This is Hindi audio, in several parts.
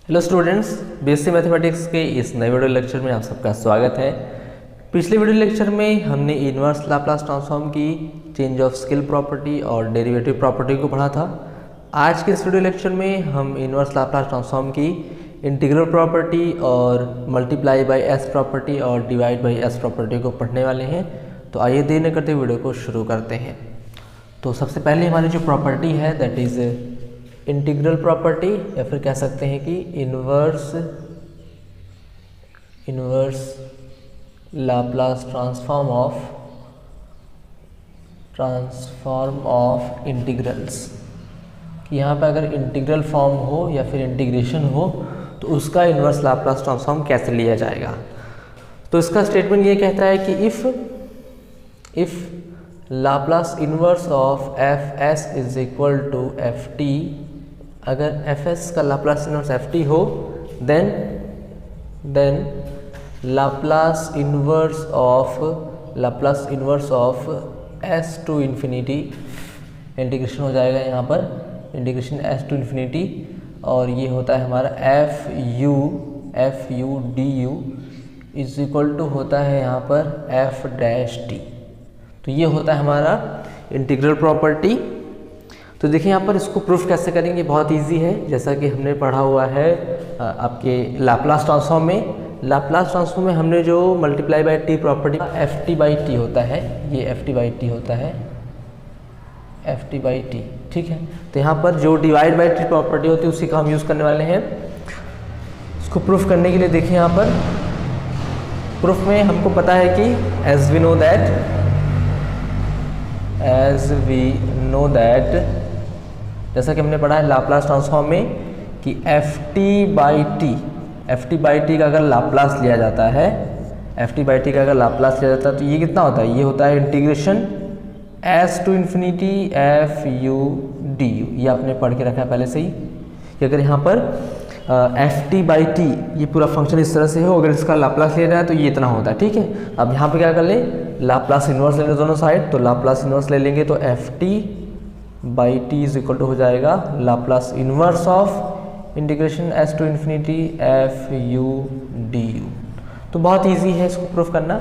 हेलो स्टूडेंट्स, बीएससी मैथमेटिक्स के इस नए वीडियो लेक्चर में आप सबका स्वागत है। पिछले वीडियो लेक्चर में हमने इन्वर्स लाप्लास ट्रांसफॉर्म की चेंज ऑफ स्केल प्रॉपर्टी और डेरिवेटिव प्रॉपर्टी को पढ़ा था। आज के इस वीडियो लेक्चर में हम इन्वर्स लाप्लास ट्रांसफॉर्म की इंटीग्रल प्रॉपर्टी और मल्टीप्लाई बाय एस प्रॉपर्टी और डिवाइड बाय एस प्रॉपर्टी को पढ़ने वाले हैं। तो आइए देर न करते वीडियो को शुरू करते हैं। तो सबसे पहले हमारी जो प्रॉपर्टी है दैट इज़ इंटीग्रल प्रॉपर्टी, या फिर कह सकते हैं कि inverse Laplace transform of integrals. कि यहाँ पे अगर इंटीग्रल फॉर्म हो या फिर इंटीग्रेशन हो तो उसका इन्वर्स लाप्लास ट्रांसफॉर्म कैसे लिया जाएगा। तो इसका स्टेटमेंट ये कहता है कि if Laplace inverse of F S is equal to F t, अगर एफ एस का लाप्लास इन्वर्स एफ टी हो then Laplace inverse of s to infinity, integration हो जाएगा यहाँ पर इंटीग्रेशन एस टू इन्फिनिटी, और ये होता है हमारा f u d u is equal to होता है यहाँ पर एफ डैश टी। तो ये होता है हमारा इंटीग्रल प्रॉपर्टी। तो देखिए यहाँ पर इसको प्रूफ कैसे करेंगे, बहुत इजी है। जैसा कि हमने पढ़ा हुआ है आपके लाप्लास ट्रांसफॉर्म में हमने जो multiply by T property F t by T होता है, ये एफ टी बाई टी होता है, एफ टी बाई टी, ठीक है। तो यहाँ पर जो डिवाइड बाय टी प्रॉपर्टी होती है उसी का हम यूज़ करने वाले हैं। इसको प्रूफ करने के लिए देखिए यहाँ पर प्रूफ में हमको पता है कि एज वी नो दैट जैसा कि हमने पढ़ा है लाप्लास ट्रांसफॉर्म में कि एफ टी बाई टी का अगर लाप्लास लिया जाता है, तो ये कितना होता है, ये होता है integration s to infinity f u d u. ये आपने पढ़ के रखा है पहले से ही कि अगर यहाँ पर एफ टी बाई टी ये पूरा फंक्शन इस तरह से हो, अगर इसका लाप्लास लिया जाए तो ये इतना होता है, ठीक है। अब यहाँ पे क्या कर लें, लाप्लास इन्वर्स ले लें दोनों साइड। तो लाप्लास इन्वर्स ले लेंगे तो f t by t is equal to हो जाएगा Laplace inverse of integration s to infinity f u d u. तो बहुत इजी है इसको प्रूफ करना।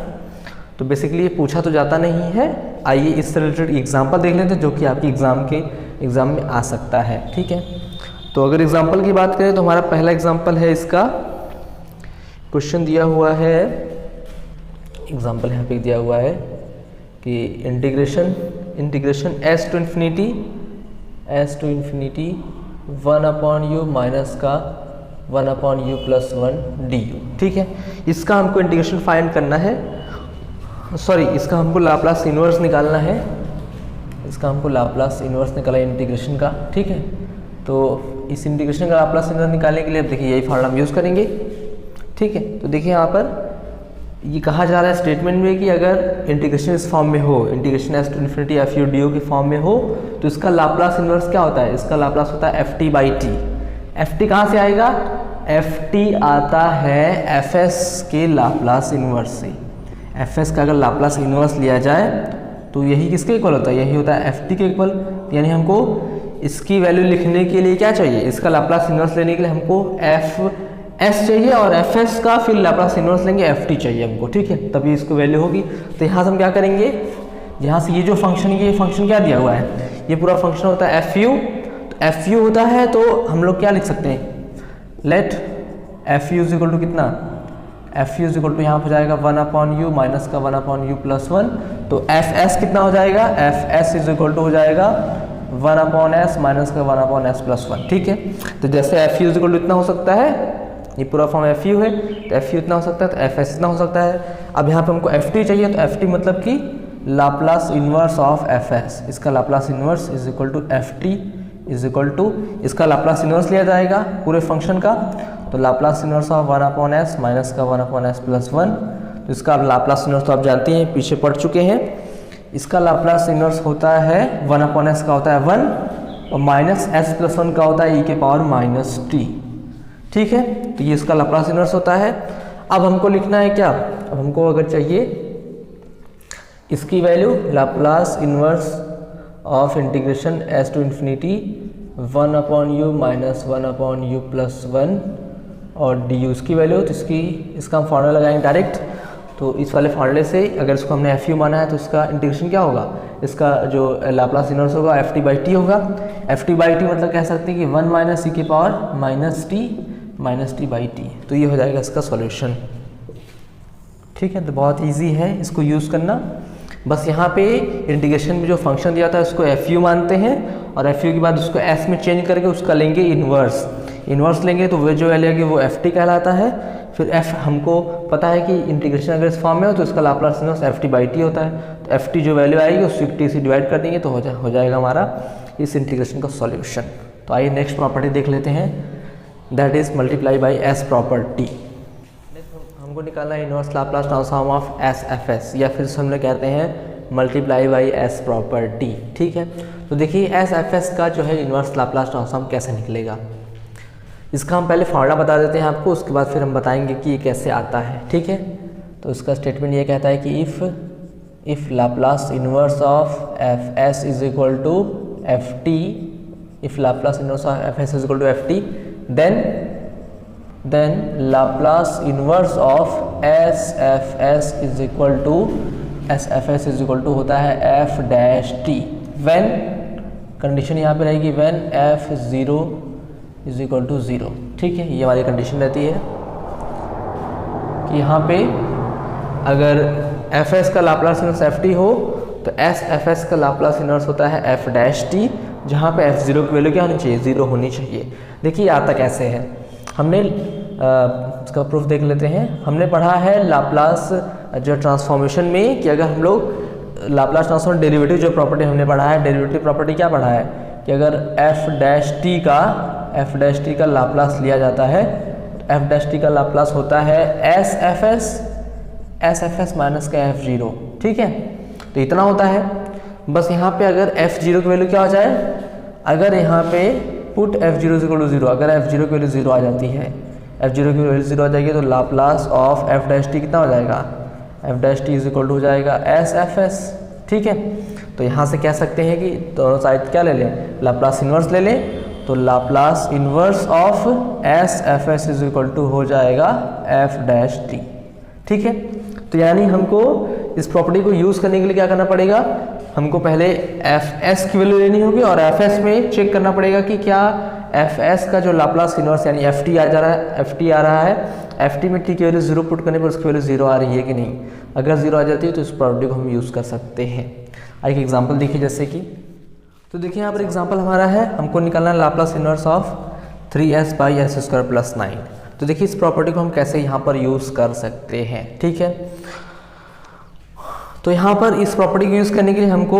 तो बेसिकली ये पूछा तो जाता नहीं है। आइए इससे रिलेटेड एग्जाम्पल देख लेते हैं जो कि आपकी एग्जाम में आ सकता है, ठीक है। तो अगर एग्जाम्पल की बात करें तो हमारा पहला एग्जाम्पल है, इसका क्वेश्चन दिया हुआ है, एग्जाम्पल यहाँ पे दिया हुआ है कि integration s to infinity 1 upon u minus का 1 upon u plus 1 d u, ठीक है। इसका हमको इंटीग्रेशन फाइंड करना है, इसका हमको लाप्लास इन्वर्स निकालना है, इंटीग्रेशन का, ठीक है। तो इस इंटीग्रेशन का लाप्लास इन्वर्स निकालने के लिए अब देखिए यही फॉर्मूला हम यूज़ करेंगे, ठीक है। तो देखिए यहाँ पर ये कहा जा रहा है स्टेटमेंट में कि अगर इंटीग्रेशन इस फॉर्म में हो, integration s to infinity f u d u के फॉर्म में हो, तो इसका लाप्लास इन्वर्स क्या होता है, इसका लाप्लास होता है F t by T. F T कहाँ से आएगा, एफ टी आता है एफ एस के लाप्लास इन्वर्स से। एफ एस का अगर लाप्लास इन्वर्स लिया जाए तो यही किसके इक्वल होता है, यही होता है एफ टी के इक्वल। यानी हमको इसकी वैल्यू लिखने के लिए क्या चाहिए, इसका लाप्लास इन्वर्स लेने के लिए हमको एफ एस चाहिए, और एफ एस का फिर लाप्लास इन्वर्स लेंगे एफ टी चाहिए हमको, ठीक है, तभी इसको वैल्यू होगी। तो यहाँ से हम क्या करेंगे, यहाँ से ये जो फंक्शन, ये फंक्शन क्या दिया हुआ है, ये पूरा फंक्शन होता है एफ यू। तो एफ यू होता है तो हम लोग क्या लिख सकते हैं, let F you is equal to कितना, F you is equal to यहाँ हो जाएगा 1 अपॉन यू माइनस का 1 अपॉन यू प्लस 1। तो एफ एस कितना हो जाएगा, f S is equal to हो जाएगा 1 अपॉन एस माइनस का 1 अपॉन एस प्लस 1, ठीक है। तो जैसे f you is equal to इतना हो सकता है, ये पूरा फॉर्म एफ यू है, तो एफ यू इतना हो सकता है, तो एफ एस इतना हो सकता है। अब यहाँ पे हमको एफ टी चाहिए, तो एफ टी मतलब कि Laplace inverse of F S. इसका Laplace inverse is equal to F T is equal to, इसका लाप्लास इन्वर्स लिया जाएगा पूरे फंक्शन का, तो Laplace inverse of 1 upon S minus का 1 अपॉन एस प्लस 1। तो इसका लाप्लास इन्वर्स तो आप जानते हैं, पीछे पढ़ चुके हैं। इसका लाप्लास इन्वर्स होता है 1 अपॉन एस का होता है 1, और माइनस एस प्लस 1 का होता है ई के पावर माइनस टी, ठीक है। तो ये इसका लाप्लास इन्वर्स होता है। अब हमको लिखना है क्या, अब हमको अगर चाहिए इसकी value, Laplace inverse of integration s to infinity 1 upon u minus 1 upon u plus 1 और डी यू इसकी वैल्यू, तो इसका हम फॉर्मूला लगाएंगे डायरेक्ट। तो इस वाले फॉर्मूले से अगर इसको हमने एफ यू माना है तो इसका इंटीग्रेशन क्या होगा, इसका जो लाप्लास इनवर्स होगा एफ टी बाई टी होगा। एफ टी बाई टी मतलब कह सकते हैं कि 1 माइनस ई की power minus T by T. तो ये हो जाएगा इसका सॉल्यूशन। ठीक है, तो बहुत इजी है इसको यूज़ करना। बस यहाँ पे इंटीग्रेशन में जो फंक्शन दिया था उसको एफ यू मानते हैं और एफ यू के बाद उसको एस में चेंज करके उसका लेंगे इन्वर्स लेंगे, तो वो जो वैल्यू आएगी वो एफ टी कहलाता है। फिर एफ हमको पता है कि इंटीग्रेशन अगर इस फॉर्म में हो तो इसका Laplace inverse F t by T होता है। तो एफ टी जो वैल्यू आएगी उसको टी से डिवाइड कर देंगे तो हो जाएगा हमारा इस इंटीग्रेशन का सॉल्यूशन। तो आइए नेक्स्ट प्रॉपर्टी देख लेते हैं, that is multiply by S property. हमको निकालना है inverse Laplace transform of s f S, या फिर हम लोग कहते हैं मल्टीप्लाई बाई एस प्रॉपर्टी। ठीक है, तो देखिए एस एफ एस का जो है इनवर्स लाप्लास ट्रांसफॉर्म कैसे निकलेगा, इसका हम पहले फॉर्मूला बता देते हैं आपको, उसके बाद फिर हम बताएंगे कि ये कैसे आता है। ठीक है, तो इसका स्टेटमेंट ये कहता है कि if Laplace inverse of F S is equal to F t, if Laplace inverse of F S is equal to F t, then Laplace inverse of SFS is equal to SFS is equal to होता है f dash t, when condition यहाँ पे रहेगी when f0 is equal to 0। ठीक है, ये हमारी कंडीशन रहती है कि यहाँ पे अगर fs का लाप्लास इनवर्स ft हो तो sfs का लाप्लास इनवर्स होता है f डैश t, जहाँ पे f0 की वैल्यू क्या होनी चाहिए, 0 होनी चाहिए। देखिए आता कैसे है, हमने इसका प्रूफ देख लेते हैं। हमने पढ़ा है लाप्लास जो ट्रांसफॉर्मेशन में कि अगर हम लोग लाप्लास ट्रांसफॉर्म डेरिवेटिव जो प्रॉपर्टी हमने पढ़ा है, डेरिवेटिव प्रॉपर्टी क्या पढ़ा है कि अगर एफ डैश टी का लाप्लास लिया जाता है, एफ डैश टी का लाप्लास होता है एस एफ एस माइनस का एफ जीरो। ठीक है, तो इतना होता है। बस यहाँ पे अगर एफ जीरो की वैल्यू क्या हो जाए, अगर यहाँ पे put f zero is equal to 0, अगर एफ जीरो की वैल्यू 0 आ जाती है, एफ जीरो की वैल्यू 0 आ जाएगी तो Laplace of f dash t कितना हो जाएगा, f dash t is equal to हो जाएगा एस एफ एस। ठीक है, तो यहाँ से कह सकते हैं कि दोनों साइड क्या ले लें, लाप्लास इन्वर्स ले लें, तो Laplace inverse of s f S is equal to हो जाएगा एफ डैश टी। ठीक है, तो यानी हमको इस प्रॉपर्टी को यूज़ करने के लिए क्या करना पड़ेगा, हमको पहले एफ एस की वैल्यू लेनी होगी और एफ एस में चेक करना पड़ेगा कि क्या एफ एस का जो लाप्लास इनवर्स यानी एफ टी आ रहा है, एफ टी में टी की वैल्यू 0 पुट करने पर उसकी वैल्यू 0 आ रही है कि नहीं। अगर 0 आ जाती है तो इस प्रॉपर्टी को हम यूज़ कर सकते हैं। एक एग्जांपल देखिए, जैसे कि तो देखिए यहाँ पर एग्जांपल हमारा है, हमको निकालना है Laplace inverse of 3s by S square plus 9। तो देखिए इस प्रॉपर्टी को हम कैसे यहाँ पर यूज़ कर सकते हैं। ठीक है, तो यहाँ पर इस प्रॉपर्टी को यूज़ करने के लिए हमको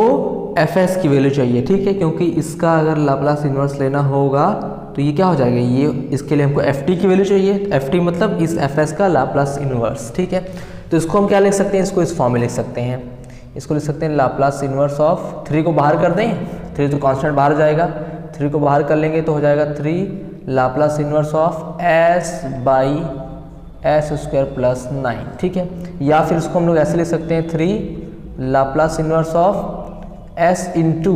एफ एस की वैल्यू चाहिए। ठीक है, क्योंकि इसका अगर लाप्लास इन्वर्स लेना होगा तो ये क्या हो जाएगा, ये इसके लिए हमको एफ टी की वैल्यू चाहिए। एफ टी मतलब इस एफ एस का लाप्लास इन्वर्स। ठीक है, तो इसको हम क्या लिख सकते हैं, इसको इस फॉर्म में लिख सकते हैं। इसको लिख सकते हैं लाप्लास इन्वर्स ऑफ 3 को बाहर कर दें, 3 तो कॉन्स्टेंट बाहर जाएगा, 3 को बाहर कर लेंगे तो हो जाएगा 3 Laplace inverse of S by S square plus 9। ठीक है, या फिर इसको हम लोग ऐसे लिख सकते हैं 3 Laplace inverse of S into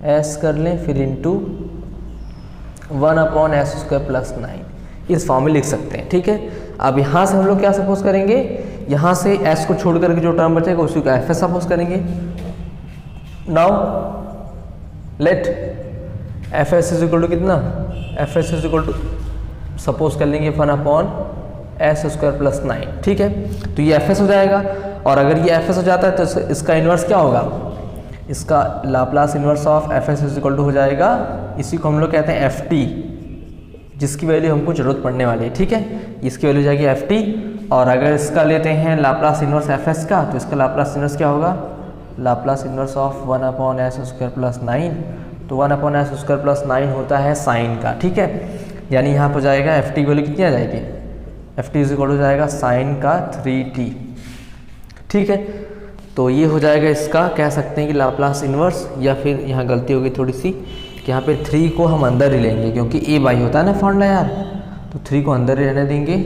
S कर लें फिर into 1 upon s square plus 9, इस फॉर्म में लिख सकते हैं। ठीक है, अब यहाँ से हम लोग क्या सपोज करेंगे, यहाँ से एस को छोड़ करके जो टर्म बचेगा उसी को एफ एस सपोज करेंगे। Now let F S is equal to कितना, F S is equal to suppose कर लेंगे 1 अपॉन एस स्क्वायर प्लस 9। ठीक है, तो ये एफ एस हो जाएगा, और अगर ये एफ एस हो जाता है तो इसका इन्वर्स क्या होगा, इसका Laplace inverse of F S is equal to हो जाएगा, इसी को हम लोग कहते हैं एफ टी, जिसकी वैल्यू हमको जरूरत पड़ने वाली है। ठीक है, इसकी वैल्यू जाएगी एफ टी, और अगर इसका लेते हैं लाप्लास इन्वर्स एफ एस का, तो इसका लाप्लास इन्वर्स क्या होगा, Laplace inverse of 1 upon s square plus 9। तो 1 अपॉन एस स्क्वायर प्लस 9 होता है साइन का। ठीक है, यानी यहाँ पर जाएगा एफ टी की वैल्यू कितनी आ जाएगी, एफ टी इज इक्वल हो जाएगा साइन का 3t। ठीक है, तो ये हो जाएगा इसका, कह सकते हैं कि लाप्लास इन्वर्स, या फिर यहाँ गलती होगी थोड़ी सी कि यहाँ पे 3 को हम अंदर ही लेंगे, क्योंकि ए बाई होता है ना फॉर्मूला यार, तो 3 को अंदर ही रहने देंगे,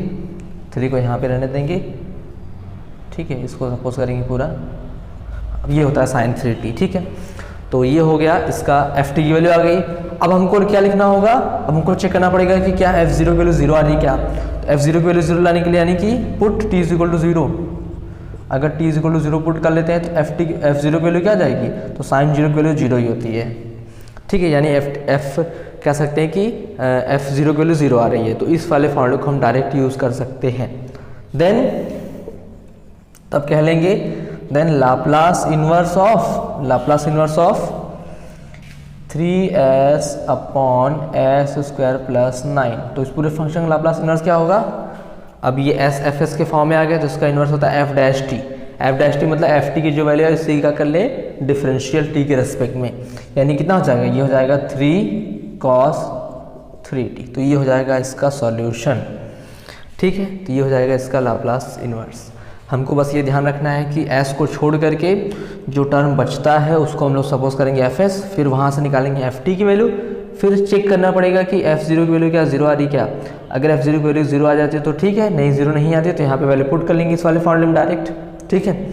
3 को यहाँ पे रहने देंगे। ठीक है, इसको सपोज करेंगे पूरा, अब ये होता है साइन 3t। ठीक है, तो ये हो गया, इसका एफ टी की वैल्यू आ गई। अब हमको क्या लिखना होगा, अब हमको चेक करना पड़ेगा कि क्या एफ जीरो की वैल्यू जीरो आ रही है क्या। तो एफ जीरो की वैल्यू जीरो लाने के लिए यानी कि put T is equal to zero, अगर T is equal to zero put कर लेते हैं तो एफ जीरो की वैल्यू क्या आ जाएगी, तो साइन जीरो की वैल्यू जीरो ही होती है, ठीक है। यानी एफ कह सकते हैं कि एफ जीरो की वैल्यू जीरो आ रही है, तो इस वाले फॉर्मूले को हम डायरेक्ट यूज कर सकते हैं। देन तब कह लेंगे then Laplace inverse of 3s upon s square plus 9। तो इस पूरे फंक्शन का लाप्लास इनवर्स क्या होगा, अब ये एस एफ एस के फॉर्म में आ गया, तो इसका इनवर्स होता है F dash T. F dash T मतलब एफ टी की जो वैल्यू है इसी का कर ले डिफरेंशियल टी के रेस्पेक्ट में, यानी कितना हो जाएगा, ये हो जाएगा 3 cos 3t। तो ये हो जाएगा इसका सॉल्यूशन, ठीक है। तो ये हो जाएगा इसका लाप्लास इनवर्स। हमको बस ये ध्यान रखना है कि s को छोड़ करके जो टर्म बचता है उसको हम लोग सपोज करेंगे fs, फिर वहाँ से निकालेंगे ft की वैल्यू, फिर चेक करना पड़ेगा कि f0 की वैल्यू क्या जीरो आ रही क्या। अगर f0 की वैल्यू जीरो आ जाती है तो ठीक है, नहीं जीरो नहीं आती तो यहाँ पे वैल्यू पुट कर लेंगे इस वाले फॉर्मूले में डायरेक्ट, ठीक है।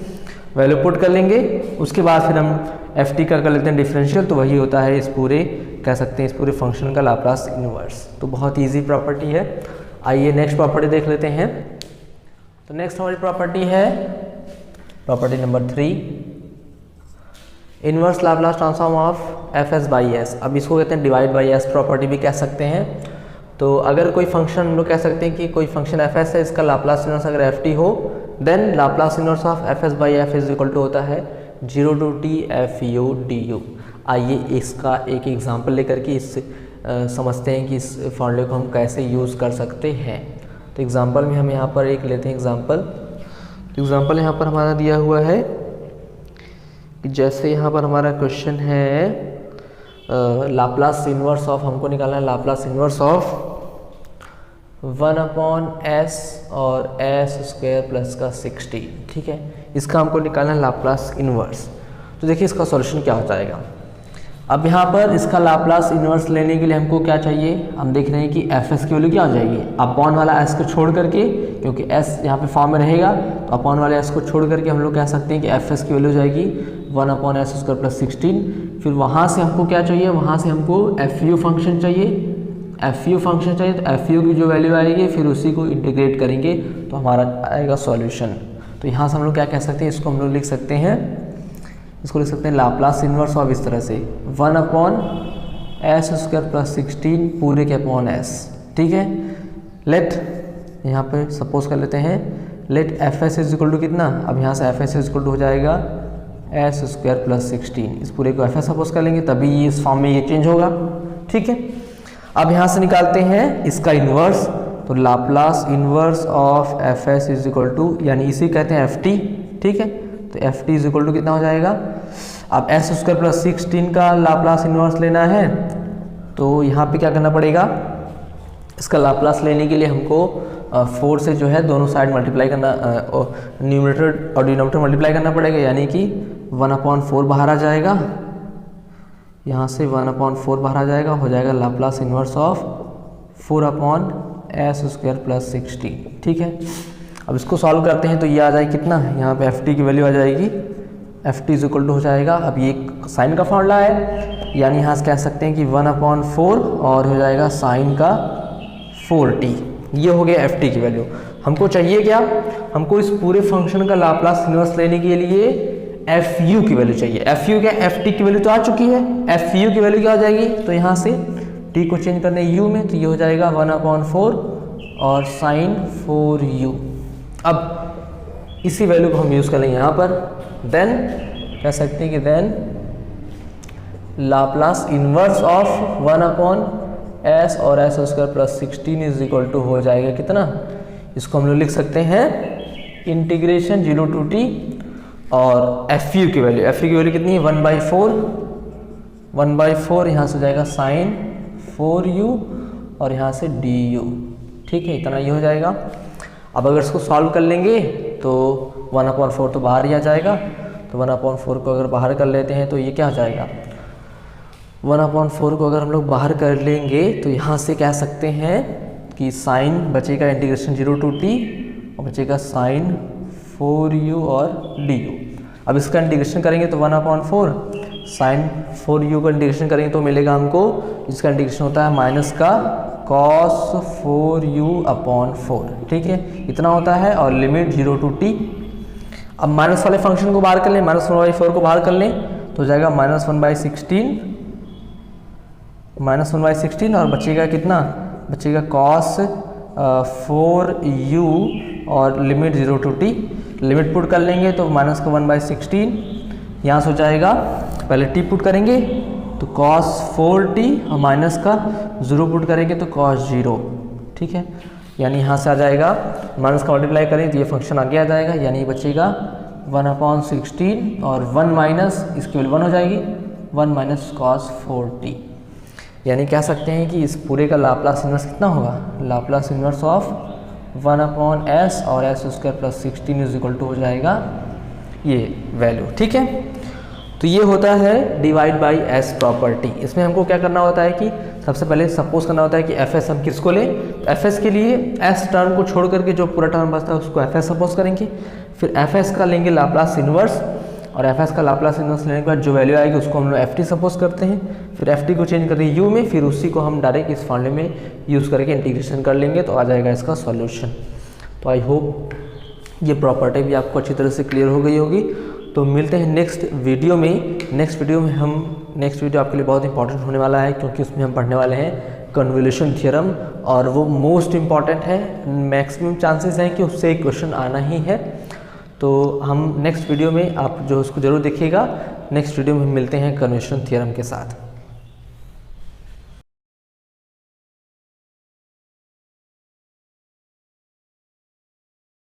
वैल्यू पुट कर लेंगे, उसके बाद फिर हम ft का कर लेते हैं डिफरेंशियल, तो वही होता है इस पूरे कह सकते हैं इस पूरे फंक्शन का लाप्लास इनवर्स। तो बहुत ईजी प्रॉपर्टी है। आइए नेक्स्ट प्रॉपर्टी देख लेते हैं। तो नेक्स्ट हमारी प्रॉपर्टी है property number 3, inverse Laplace transform of F s by S. अब इसको कहते हैं डिवाइड बाई एस प्रॉपर्टी भी कह सकते हैं। तो अगर कोई फंक्शन हम लोग कह सकते हैं कि कोई फंक्शन एफ एस है, इसका लाप्लास इनवर्स अगर एफ टी हो, then Laplace inverse of F s by f is equal to होता है 0 to t f u d u. आइए इसका एक एग्जाम्पल लेकर के इससे समझते हैं कि इस फॉर्मूले को हम कैसे यूज़ कर सकते हैं। तो एग्जाम्पल में हम यहाँ पर एक लेते हैं एग्जाम्पल यहाँ पर हमारा दिया हुआ है कि जैसे यहाँ पर हमारा क्वेश्चन है लाप्लास इनवर्स ऑफ, हमको निकालना है लाप्लास इनवर्स ऑफ 1/s और s स्क्वायर प्लस का 60, ठीक है। इसका हमको निकालना है लाप्लास इनवर्स। तो देखिए इसका सॉल्यूशन क्या हो जाएगा। अब यहाँ पर इसका लाप्लास इनवर्स लेने के लिए हमको क्या चाहिए, हम देख रहे हैं कि एफ एस की वैल्यू क्या हो जाएगी, अपॉन वाला एस को छोड़ करके, क्योंकि एस यहाँ पे फॉर्म में रहेगा तो अपॉन वाले एस को छोड़ करके हम लोग कह सकते हैं कि एफ एस की वैल्यू हो जाएगी 1/s स्क्वायर प्लस 16। फिर वहाँ से हमको क्या चाहिए, वहाँ से हमको एफ यू फंक्शन चाहिए, तो एफ यू की जो वैल्यू आएगी फिर उसी को इंटीग्रेट करेंगे तो हमारा आएगा सॉल्यूशन। तो यहाँ से हम लोग क्या कह सकते हैं, इसको हम लोग लिख सकते हैं, इसको लिख सकते हैं लाप्लास इनवर्स ऑफ इस तरह से 1/s स्क्वायर प्लस 16 पूरे के अपॉन s, ठीक है। लेट यहाँ पे सपोज कर लेते हैं let F S is equal to कितना, अब यहाँ से f S is equal to हो जाएगा s स्क्वायर प्लस 16। इस पूरे को एफ एस सपोज कर लेंगे तभी ये इस फॉर्म में ये चेंज होगा, ठीक है। अब यहाँ से निकालते हैं इसका इन्वर्स, तो Laplace inverse of F S is equal to, यानी इसी कहते हैं एफ टी, ठीक है। तो f T is equal to कितना हो जाएगा, अब एस स्क्वायर प्लस 16 का लाप्लास इनवर्स लेना है तो यहाँ पे क्या करना पड़ेगा, इसका लाप्लास लेने के लिए हमको 4 से जो है दोनों साइड मल्टीप्लाई करना, न्यूमरेटर और डिनोमिनेटर मल्टीप्लाई करना पड़ेगा, यानी कि 1/4 बाहर आ जाएगा, यहाँ से 1/4 बाहर आ जाएगा, हो जाएगा Laplace inverse of 4/s square plus 16, ठीक है। अब इसको सॉल्व करते हैं तो ये आ जाएगी कितना, यहाँ पे एफ टी की वैल्यू आ जाएगी, f T is equal to हो जाएगा, अब ये साइन का फॉर्मूला है, यानी यहाँ से कह सकते हैं कि 1/4 और हो जाएगा साइन का 4t, ये हो गया एफ टी की वैल्यू। हमको चाहिए क्या, हमको इस पूरे फंक्शन का लाप्लास इनवर्स लेने के लिए एफ यू की वैल्यू चाहिए। एफ यू क्या, एफ टी की वैल्यू तो आ चुकी है, एफ यू की वैल्यू क्या हो जाएगी, तो यहाँ से टी को चेंज करने यू में, तो ये हो जाएगा 1/4 और साइन 4u। अब इसी वैल्यू को हम यूज़ कर लेंगे यहाँ पर, देन कह सकते हैं कि then Laplace inverse of 1/s और s square plus 16 is equal to हो जाएगा कितना, इसको हम लोग लिख सकते हैं इंटीग्रेशन 0 to t और एफ यू की वैल्यू कितनी है 1/4 यहाँ से हो जाएगा साइन 4u और यहाँ से du, ठीक है, इतना ये हो जाएगा। अब अगर इसको सॉल्व कर लेंगे तो 1/4 तो बाहर ही आ जाएगा, तो 1/4 को अगर बाहर कर लेते हैं तो ये क्या हो जाएगा, 1/4 को अगर हम लोग बाहर कर लेंगे तो यहाँ से कह सकते हैं कि साइन बचेगा इंटीग्रेशन 0 to t और बचेगा साइन 4u और du। अब इसका इंटीग्रेशन करेंगे तो 1/4 साइन 4u का इंटीग्रेशन करेंगे तो मिलेगा हमको, इसका इंटीग्रेशन होता है माइनस का कॉस 4u/4, ठीक है, इतना होता है। और लिमिट 0 to t। अब माइनस वाले फंक्शन को बाहर कर लें, -1/4 को बाहर कर लें तो जाएगा -1/16 और बचेगा कितना, बचेगा कॉस 4u और limit 0 to t। Limit put कर लेंगे तो -1/16 यहाँ से हो जाएगा, पहले t पुट करेंगे तो cos 4t और माइनस का 0 पुट करेंगे तो cos 0, ठीक है, यानी यहाँ से आ जाएगा, माइनस का मल्टीप्लाई करें तो ये फंक्शन आगे आ जाएगा, यानी बचेगा 1/16 और 1 माइनस इसकी वैल्यू 1 हो जाएगी, 1 माइनस cos 4t। यानी कह सकते हैं कि इस पूरे का लाप्लास इन्वर्स कितना होगा, लाप्लास इन्वर्स ऑफ 1/s और s² + 16 = हो जाएगा ये वैल्यू, ठीक है। तो ये होता है डिवाइड बाई s प्रॉपर्टी। इसमें हमको क्या करना होता है कि सबसे पहले सपोज करना होता है कि fs हम किसको लें, तो fs के लिए s टर्म को छोड़ करके जो पूरा टर्म बचता है उसको fs सपोज करेंगे, फिर fs का लेंगे लाप्लास इन्वर्स, और fs का लाप्लास इन्वर्स लेने के बाद जो वैल्यू आएगी उसको हम लोग ft सपोज करते हैं, फिर ft को चेंज करके u में, फिर उसी को हम डायरेक्ट इस फॉर्मूले में यूज़ करके इंटीग्रेशन कर लेंगे तो आ जाएगा इसका सॉल्यूशन। तो आई होप ये प्रॉपर्टी भी आपको अच्छी तरह से क्लियर हो गई होगी। तो मिलते हैं नेक्स्ट वीडियो में। नेक्स्ट वीडियो आपके लिए बहुत इंपॉर्टेंट होने वाला है, क्योंकि उसमें हम पढ़ने वाले हैं कन्वोल्यूशन थ्योरम, और वो मोस्ट इम्पॉर्टेंट है, मैक्सिमम चांसेस हैं कि उससे एक क्वेश्चन आना ही है। तो हम नेक्स्ट वीडियो में, आप जो उसको ज़रूर देखिएगा, नेक्स्ट वीडियो में मिलते हैं कन्वोल्यूशन थ्योरम के साथ।